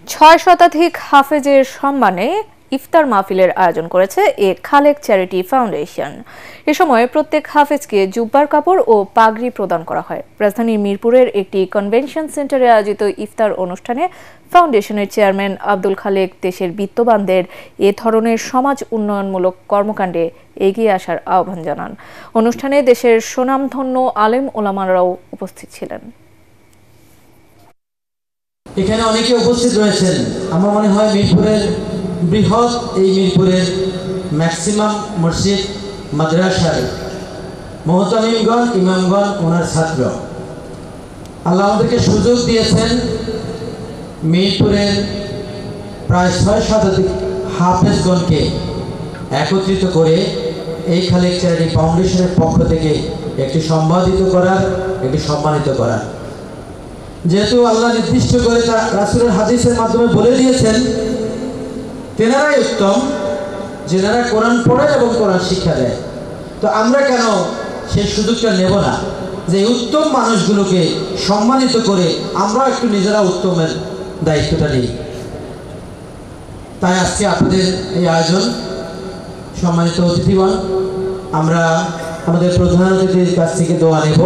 ছয় শতাধিক হাফেজের সম্মানে ইফতার মাহফিলের আয়োজন করেছে এ খালেক চ্যারিটি ফাউন্ডেশন। এ সময় প্রত্যেক হাফেজকে জুব্বার কাপড় ও পাগড়ি প্রদান করা হয়। রাজধানীর মিরপুরের একটি কনভেনশন সেন্টারে আয়োজিত ইফতার অনুষ্ঠানে ফাউন্ডেশনের চেয়ারম্যান আব্দুল খালেক দেশের বিত্তবানদের এ ধরনের সমাজ উন্নয়নমূলক কর্মকাণ্ডে এগিয়ে আসার আহ্বান জানান। অনুষ্ঠানে দেশের সুনামধন্য আলেম ওলামারাও উপস্থিত ছিলেন। এখানে অনেকে উপস্থিত রয়েছেন। আমার মনে হয় মিরপুরের বৃহৎ এই মিরপুরের ম্যাক্সিমাম মসজিদ মাদ্রাসার মুহতামিমগণ, ইমামগণ, ওনার ছাত্র। আল্লাহ আমাদেরকে সুযোগ দিয়েছেন মিরপুরের প্রায় 6 শতাধিক হাফেজগণকে একত্রিত করে এই খালেক চ্যারিটি ফাউন্ডেশনের পক্ষ থেকে একটি সম্মানিত করার যেহেতু আল্লাহ নির্দিষ্ট করে তা রাসূলের হাদিসের মাধ্যমে বলে দিয়েছেন, তেনারাই উত্তম যেনারা কোরআন পড়ে এবং কোরআন শিক্ষা দেয়। তো আমরা কেন সেই সুযোগটা নেব না যে উত্তম মানুষগুলোকে সম্মানিত করে আমরা একটু নিজেরা উত্তমের দায়িত্বটা নিই। তাই আজকে আপনাদের এই আয়োজন। সম্মানিত অতিথিগণ, আমরা আমাদের প্রধান অতিথির কাছ থেকে দোয়া নেব।